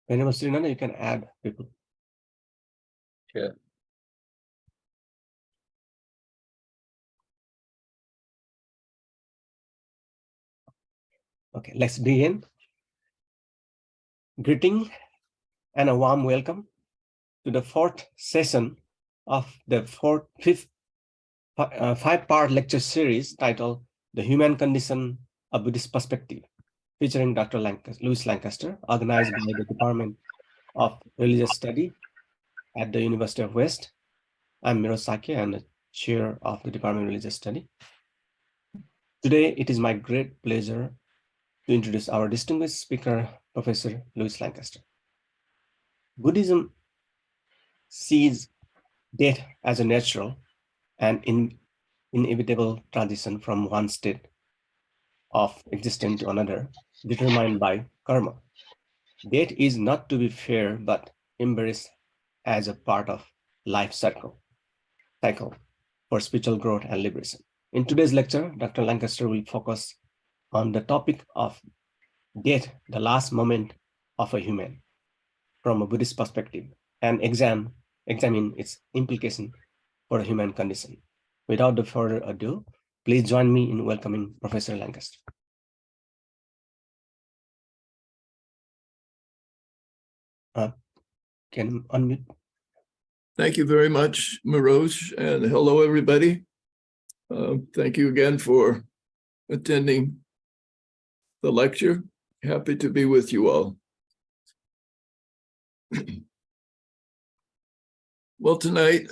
Whenever Srinanda, you can add people. Yeah. Okay, let's begin. Greeting and a warm welcome to the fourth session of the five-part lecture series titled The Human Condition, a Buddhist Perspective, featuring Dr. Louis Lancaster, organized by the Department of Religious Study at the University of West. I'm Mirosaki, I'm the chair of the Department of Religious Study. Today, it is my great pleasure to introduce our distinguished speaker, Professor Louis Lancaster. Buddhism sees death as a natural and inevitable transition from one state of existence to another, determined by karma. Death is not to be feared, but embraced as a part of life cycle for spiritual growth and liberation. In today's lecture, Dr. Lancaster will focus on the topic of death, the last moment of a human, from a Buddhist perspective, and examine its implication for the human condition. Without further ado, please join me in welcoming Professor Lancaster. Can you unmute? Thank you very much, Mirosh, and hello, everybody. Thank you again for attending the lecture. Happy to be with you all. Well, tonight,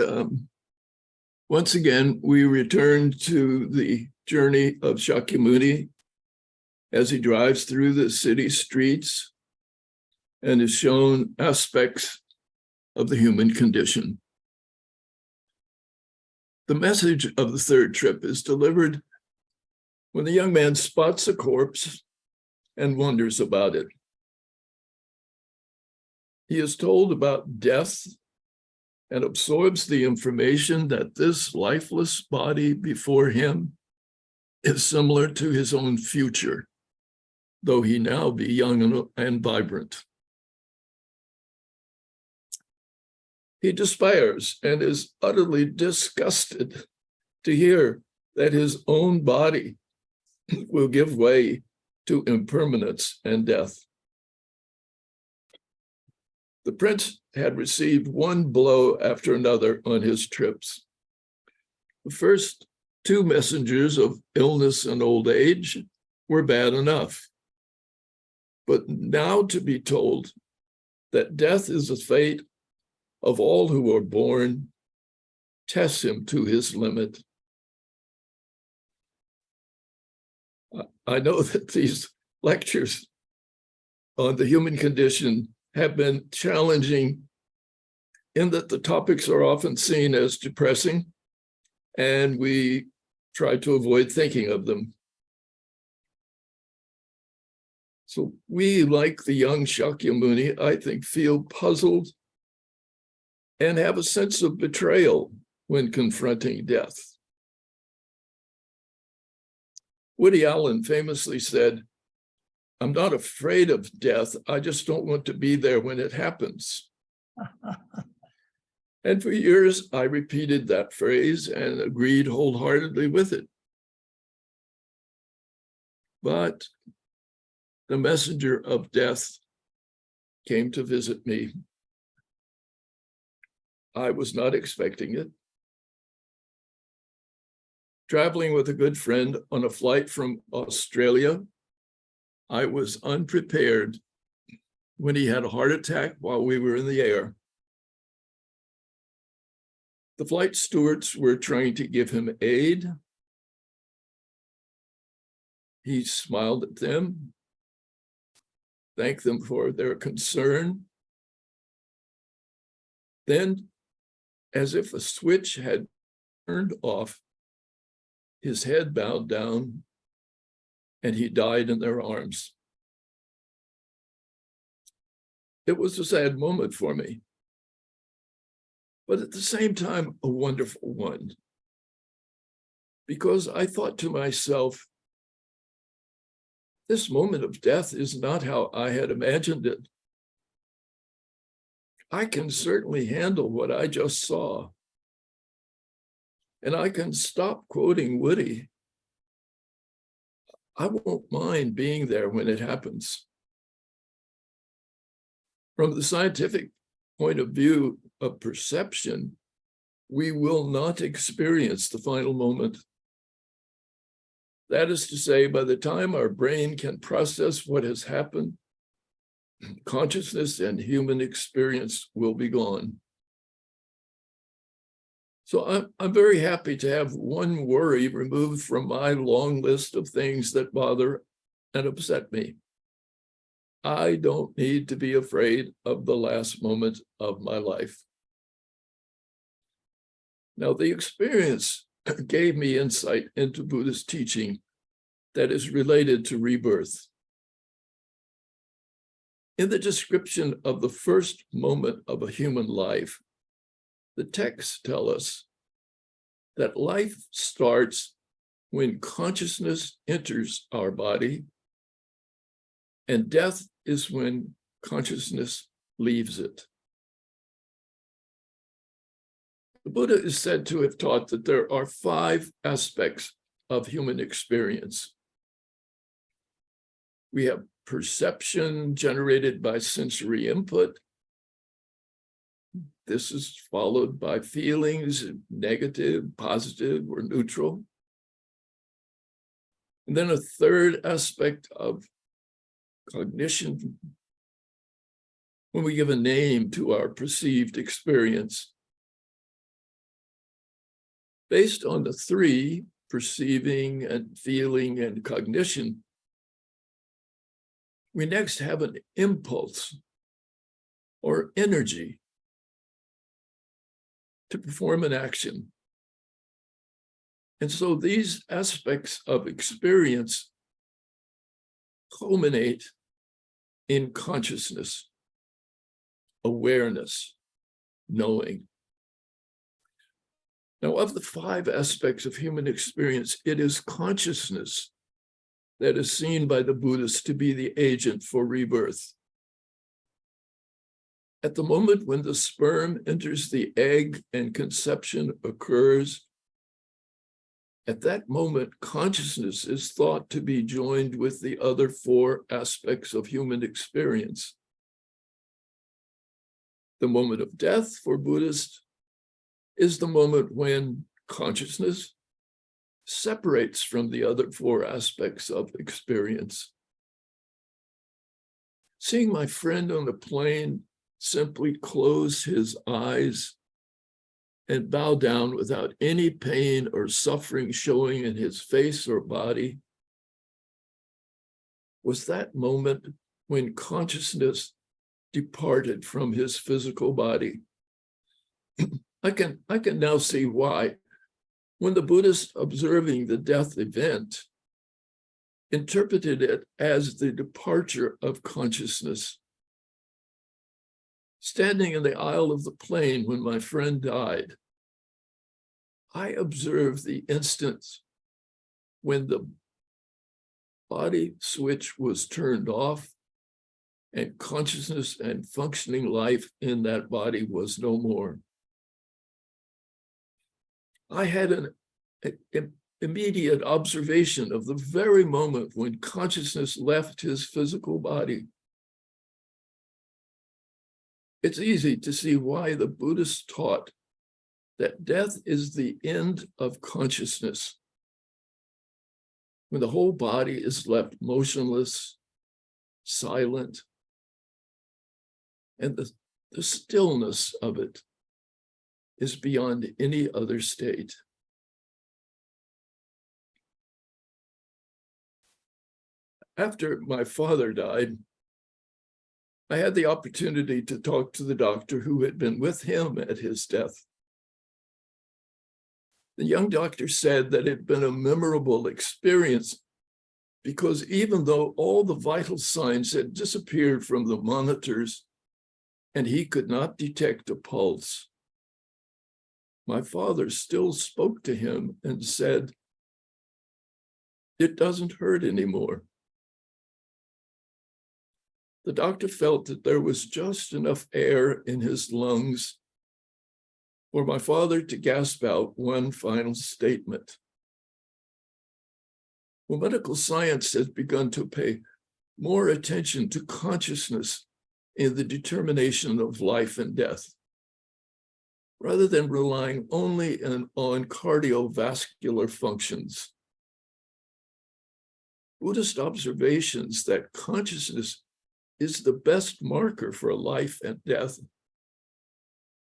once again, we return to the journey of Shakyamuni as he drives through the city streets and is shown aspects of the human condition. The message of the third trip is delivered when the young man spots a corpse and wonders about it. He is told about death and absorbs the information that this lifeless body before him is similar to his own future, though he now be young and vibrant. He despairs and is utterly disgusted to hear that his own body will give way to impermanence and death. The prince had received one blow after another on his trips. The first two messengers of illness and old age were bad enough. But now to be told that death is the fate of all who are born tests him to his limit. I know that these lectures on the human condition have been challenging in that the topics are often seen as depressing, and we try to avoid thinking of them. So we, like the young Shakyamuni, I think, feel puzzled and have a sense of betrayal when confronting death. Woody Allen famously said, "I'm not afraid of death, I just don't want to be there when it happens." And for years, I repeated that phrase and agreed wholeheartedly with it. But the messenger of death came to visit me. I was not expecting it. Traveling with a good friend on a flight from Australia, I was unprepared when he had a heart attack while we were in the air. The flight stewards were trying to give him aid. He smiled at them, thanked them for their concern. Then, as if a switch had turned off, his head bowed down and he died in their arms. It was a sad moment for me, but at the same time, a wonderful one, because I thought to myself, this moment of death is not how I had imagined it. I can certainly handle what I just saw. And I can stop quoting Woody. I won't mind being there when it happens. From the scientific point of view of perception, we will not experience the final moment. That is to say, by the time our brain can process what has happened, consciousness and human experience will be gone. So I'm very happy to have one worry removed from my long list of things that bother and upset me. I don't need to be afraid of the last moment of my life. Now, the experience gave me insight into Buddhist teaching that is related to rebirth. In the description of the first moment of a human life, the texts tell us that life starts when consciousness enters our body, and death is when consciousness leaves it. The Buddha is said to have taught that there are 5 aspects of human experience. We have perception generated by sensory input. This is followed by feelings, negative, positive, or neutral. And then a third aspect of cognition, when we give a name to our perceived experience. Based on the 3, perceiving and feeling and cognition, we next have an impulse or energy to perform an action. And so these aspects of experience culminate in consciousness, awareness, knowing. Now, of the 5 aspects of human experience, it is consciousness that is seen by the Buddhists to be the agent for rebirth. At the moment when the sperm enters the egg and conception occurs, at that moment, consciousness is thought to be joined with the other 4 aspects of human experience. The moment of death for Buddhists is the moment when consciousness separates from the other 4 aspects of experience. Seeing my friend on the plane simply close his eyes and bow down without any pain or suffering showing in his face or body was that moment when consciousness departed from his physical body. I can now see why, when the Buddhists observing the death event interpreted it as the departure of consciousness. Standing in the aisle of the plane when my friend died, I observed the instance when the body switch was turned off and consciousness and functioning life in that body was no more. I had an immediate observation of the very moment when consciousness left his physical body. It's easy to see why the Buddhists taught that death is the end of consciousness, when the whole body is left motionless, silent, and the stillness of it is beyond any other state. After my father died, I had the opportunity to talk to the doctor who had been with him at his death. The young doctor said that it had been a memorable experience because even though all the vital signs had disappeared from the monitors and he could not detect a pulse, my father still spoke to him and said, "It doesn't hurt anymore." The doctor felt that there was just enough air in his lungs for my father to gasp out one final statement. Well, medical science has begun to pay more attention to consciousness in the determination of life and death, rather than relying only on cardiovascular functions. Buddhist observations that consciousness is the best marker for life and death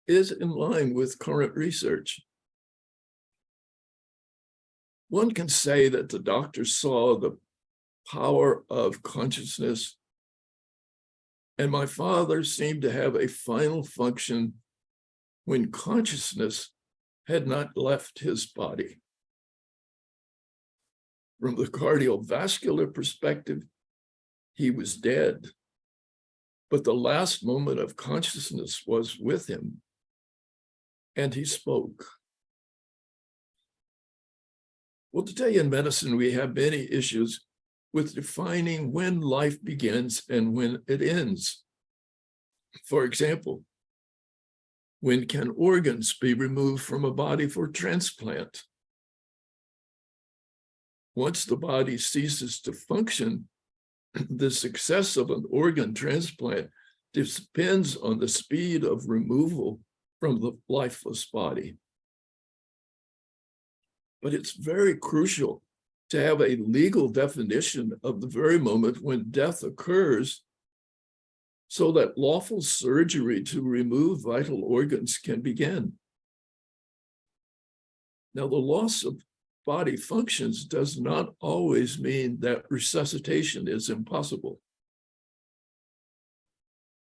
is in line with current research. One can say that the doctor saw the power of consciousness, and my father seemed to have a final function when consciousness had not left his body. From the cardiovascular perspective, he was dead, but the last moment of consciousness was with him, and he spoke. Well, today in medicine, we have many issues with defining when life begins and when it ends. For example, when can organs be removed from a body for transplant? Once the body ceases to function, the success of an organ transplant depends on the speed of removal from the lifeless body. But it's very crucial to have a legal definition of the very moment when death occurs so that lawful surgery to remove vital organs can begin. Now, the loss of body functions does not always mean that resuscitation is impossible.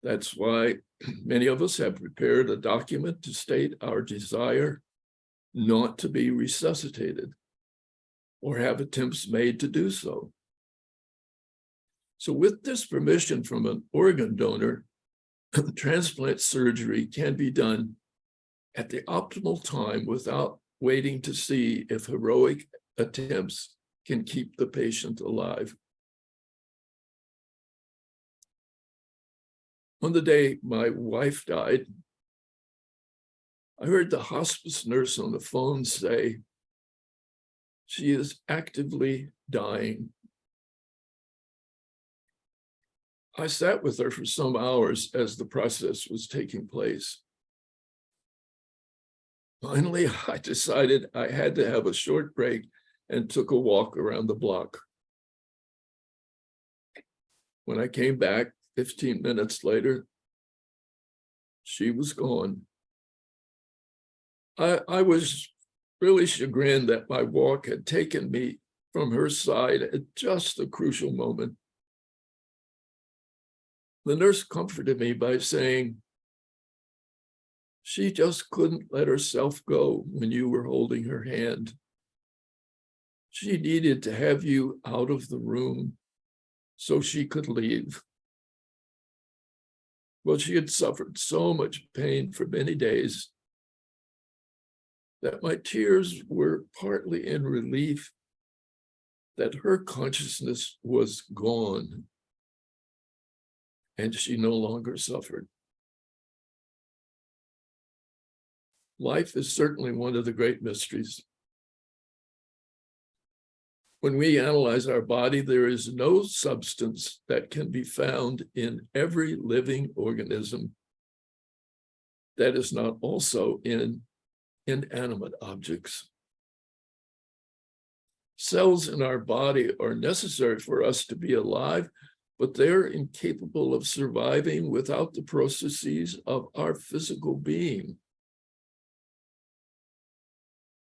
That's why many of us have prepared a document to state our desire not to be resuscitated or have attempts made to do so. So with this permission from an organ donor, transplant surgery can be done at the optimal time without waiting to see if heroic attempts can keep the patient alive. On the day my wife died, I heard the hospice nurse on the phone say, "She is actively dying." I sat with her for some hours as the process was taking place. Finally, I decided I had to have a short break and took a walk around the block. When I came back 15 minutes later, she was gone. I was really chagrined that my walk had taken me from her side at just the crucial moment. The nurse comforted me by saying, "She just couldn't let herself go when you were holding her hand. She needed to have you out of the room so she could leave." Well, she had suffered so much pain for many days that my tears were partly in relief that her consciousness was gone and she no longer suffered. Life is certainly one of the great mysteries. When we analyze our body, there is no substance that can be found in every living organism that is not also in inanimate objects. Cells in our body are necessary for us to be alive, but they're incapable of surviving without the processes of our physical being.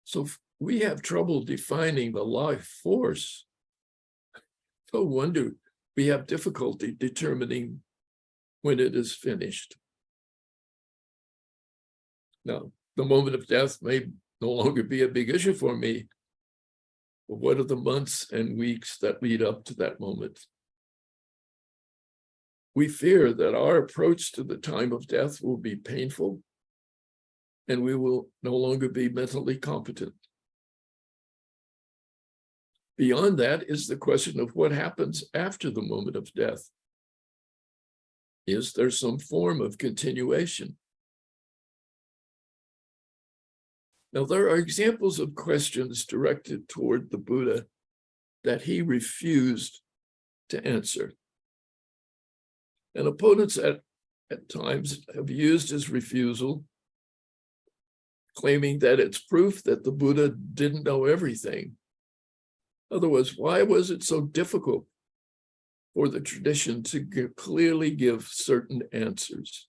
So we have trouble defining the life force. No wonder we have difficulty determining when it is finished. Now, the moment of death may no longer be a big issue for me, but what are the months and weeks that lead up to that moment? We fear that our approach to the time of death will be painful and we will no longer be mentally competent. Beyond that is the question of what happens after the moment of death. Is there some form of continuation? Now, there are examples of questions directed toward the Buddha that he refused to answer. And opponents at times have used his refusal, claiming that it's proof that the Buddha didn't know everything. In other words, why was it so difficult for the tradition to clearly give certain answers?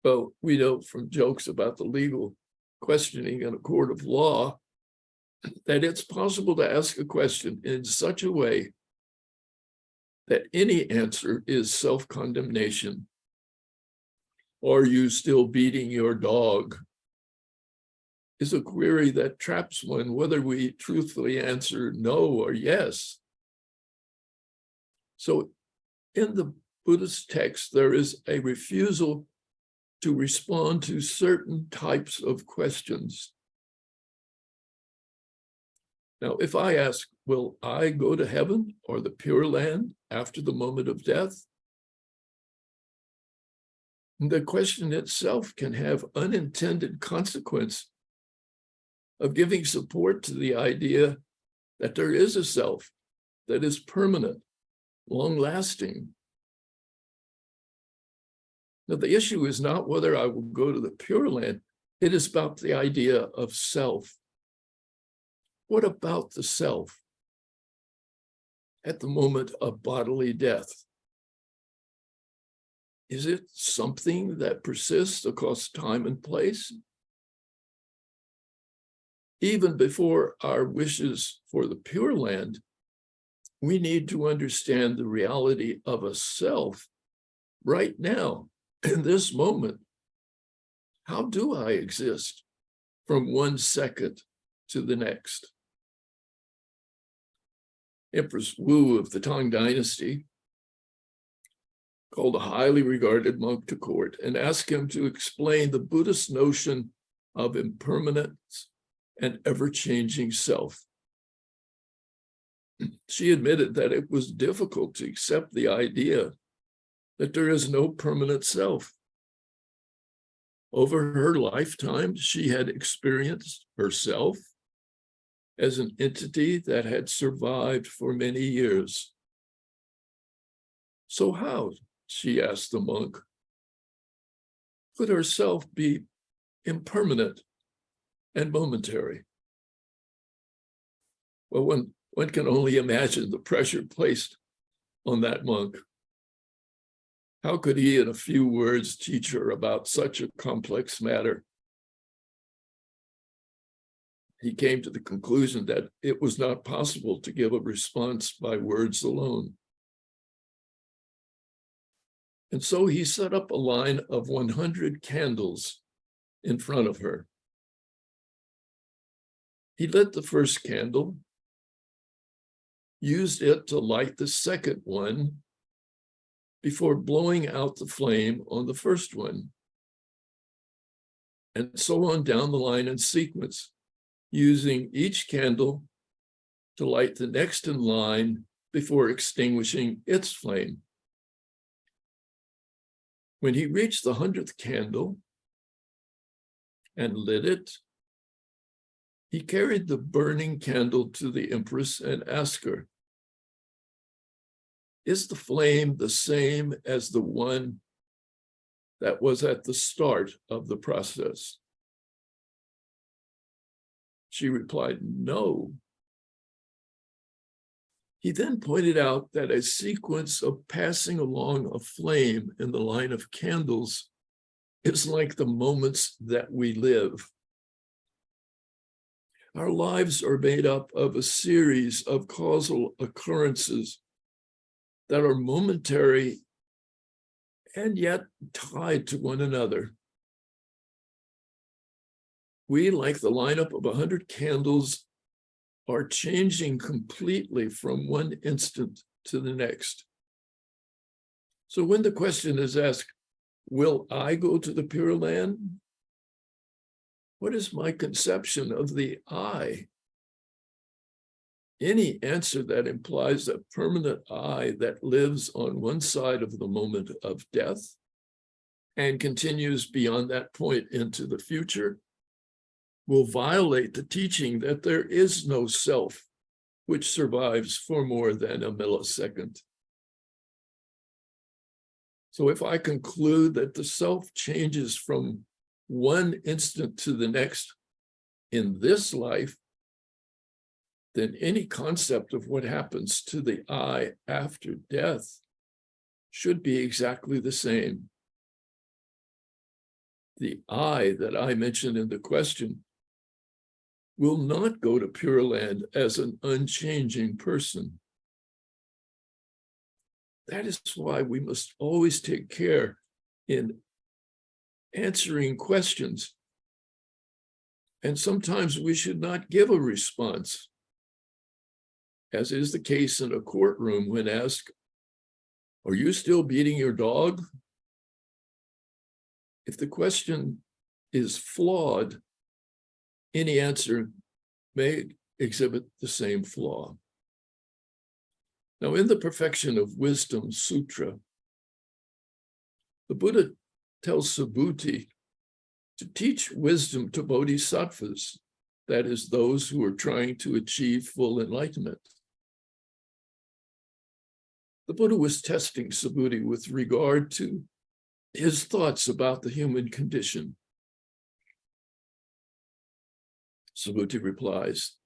Well, we know from jokes about the legal questioning in a court of law that it's possible to ask a question in such a way that any answer is self-condemnation. Are you still beating your dog? Is a query that traps one, whether we truthfully answer no or yes. So in the Buddhist text, there is a refusal to respond to certain types of questions. Now, if I ask, will I go to heaven or the Pure Land after the moment of death? The question itself can have unintended consequence of giving support to the idea that there is a self that is permanent, long-lasting. Now, the issue is not whether I will go to the Pure Land. It is about the idea of self. What about the self at the moment of bodily death? Is it something that persists across time and place? Even before our wishes for the Pure Land, we need to understand the reality of a self right now, in this moment. How do I exist from one second to the next? Empress Wu of the Tang Dynasty called a highly regarded monk to court and asked him to explain the Buddhist notion of impermanence and ever-changing self. She admitted that it was difficult to accept the idea that there is no permanent self. Over her lifetime, she had experienced herself as an entity that had survived for many years. So how, she asked the monk, could herself be impermanent and momentary? Well, one can only imagine the pressure placed on that monk. How could he, in a few words, teach her about such a complex matter? He came to the conclusion that it was not possible to give a response by words alone. And so he set up a line of 100 candles in front of her. He lit the first candle, used it to light the second one before blowing out the flame on the first one, and so on down the line in sequence, using each candle to light the next in line before extinguishing its flame. When he reached the 100th candle and lit it, he carried the burning candle to the Empress and asked her, "Is the flame the same as the one that was at the start of the process?" She replied, "No." He then pointed out that a sequence of passing along a flame in the line of candles is like the moments that we live. Our lives are made up of a series of causal occurrences that are momentary and yet tied to one another. We, like the lineup of 100 candles, are changing completely from one instant to the next. So when the question is asked, will I go to the Pure Land? What is my conception of the I? any answer that implies a permanent I that lives on one side of the moment of death and continues beyond that point into the future will violate the teaching that there is no self which survives for more than a millisecond. So if I conclude that the self changes from one instant to the next in this life, then any concept of what happens to the I after death should be exactly the same. The I that I mentioned in the question will not go to Pure Land as an unchanging person. That is why we must always take care in answering questions. And sometimes we should not give a response, as is the case in a courtroom when asked, "Are you still beating your dog?" If the question is flawed, any answer may exhibit the same flaw. Now, in the Perfection of Wisdom Sutra, the Buddha tells Subhuti to teach wisdom to bodhisattvas, that is, those who are trying to achieve full enlightenment. The Buddha was testing Subhuti with regard to his thoughts about the human condition. Subhuti replies,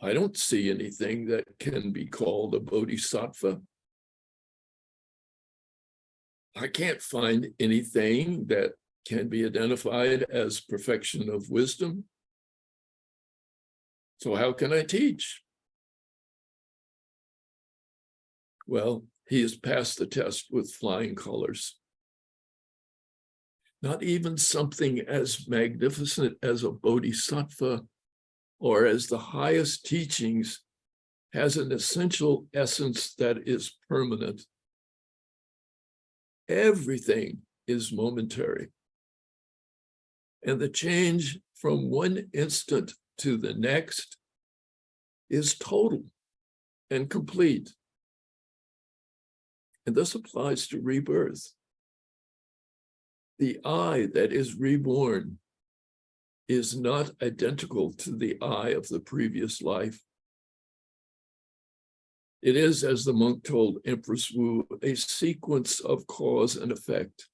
"I don't see anything that can be called a bodhisattva. I can't find anything that can be identified as perfection of wisdom. So how can I teach?" Well, he has passed the test with flying colors. Not even something as magnificent as a bodhisattva or as the highest teachings has an essential essence that is permanent. Everything is momentary. And the change from one instant to the next is total and complete. And this applies to rebirth. The I that is reborn is not identical to the I of the previous life. It is, as the monk told Empress Wu, a sequence of cause and effect.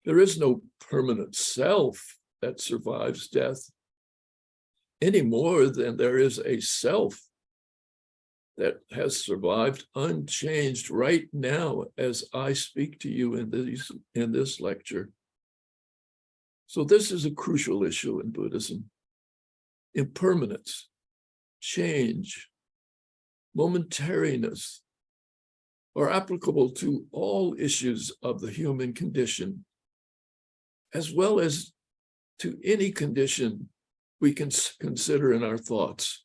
There is no permanent self that survives death, any more than there is a self that has survived unchanged right now as I speak to you in this lecture. So this is a crucial issue in Buddhism. Impermanence, change, momentariness are applicable to all issues of the human condition, as well as to any condition we can consider in our thoughts.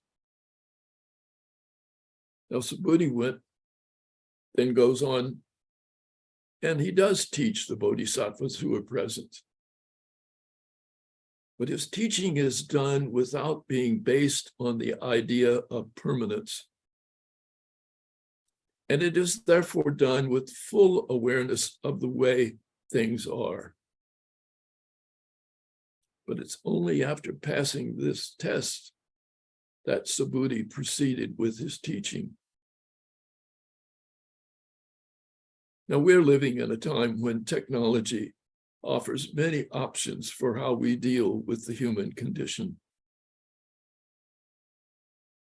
Now, Subhuti then goes on, and he does teach the bodhisattvas who are present. But his teaching is done without being based on the idea of permanence. And it is therefore done with full awareness of the way things are. But it's only after passing this test that Subhuti proceeded with his teaching. Now, we're living in a time when technology offers many options for how we deal with the human condition.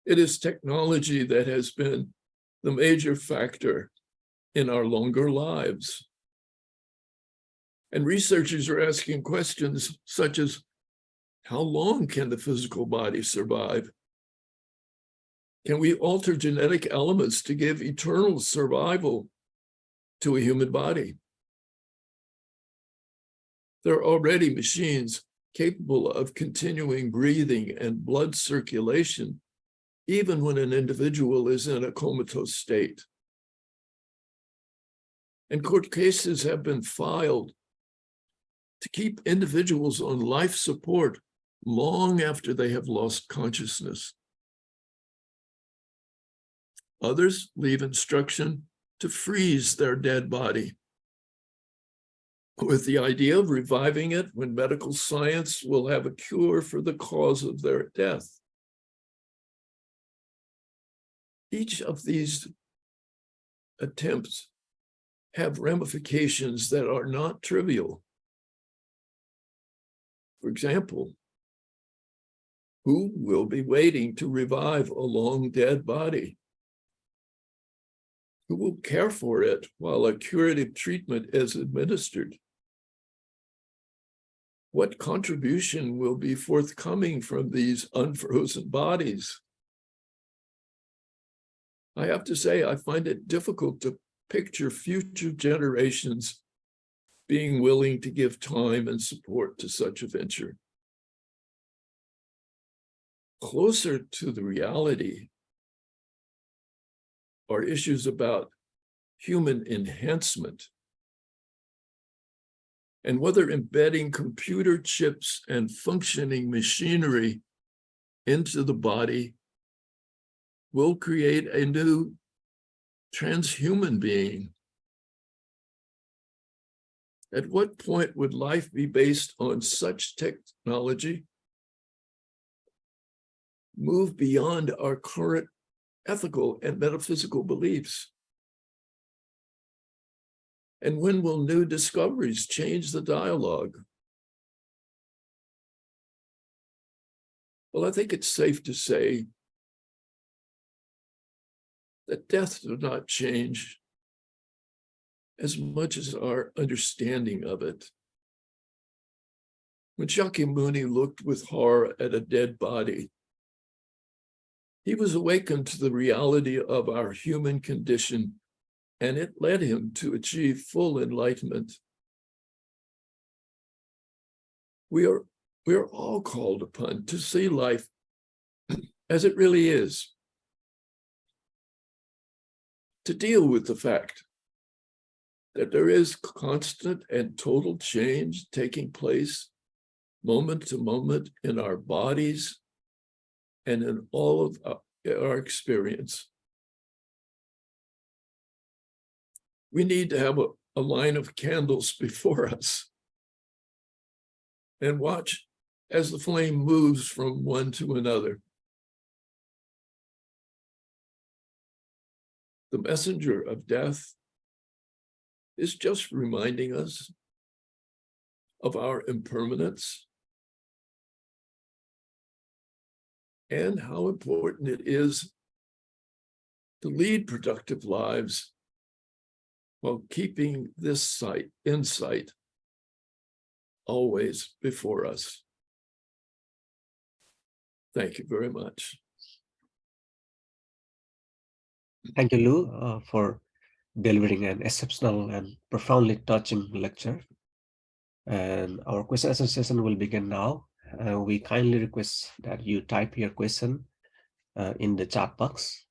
It is technology that has been the major factor in our longer lives. And researchers are asking questions such as, how long can the physical body survive? Can we alter genetic elements to give eternal survival to a human body? There are already machines capable of continuing breathing and blood circulation, even when an individual is in a comatose state. And court cases have been filed to keep individuals on life support long after they have lost consciousness. Others leave instruction to freeze their dead body, with the idea of reviving it when medical science will have a cure for the cause of their death. Each of these attempts have ramifications that are not trivial. For example, who will be waiting to revive a long dead body? Who will care for it while a curative treatment is administered? What contribution will be forthcoming from these unfrozen bodies? I have to say, I find it difficult to picture future generations being willing to give time and support to such a venture. Closer to the reality are issues about human enhancement and whether embedding computer chips and functioning machinery into the body will create a new transhuman being. At what point would life be based on such technology? Move beyond our current ethical and metaphysical beliefs? And when will new discoveries change the dialogue? Well, I think it's safe to say that death does not change as much as our understanding of it. When Shakyamuni looked with horror at a dead body, he was awakened to the reality of our human condition, and it led him to achieve full enlightenment. We are all called upon to see life as it really is, to deal with the fact that there is constant and total change taking place moment to moment in our bodies and in all of our experience. We need to have a line of candles before us and watch as the flame moves from one to another. The messenger of death is just reminding us of our impermanence and how important it is to lead productive lives while keeping this insight always before us. Thank you very much. Thank you, Lou, for delivering an exceptional and profoundly touching lecture. And our question answer session will begin now. We kindly request that you type your question in the chat box.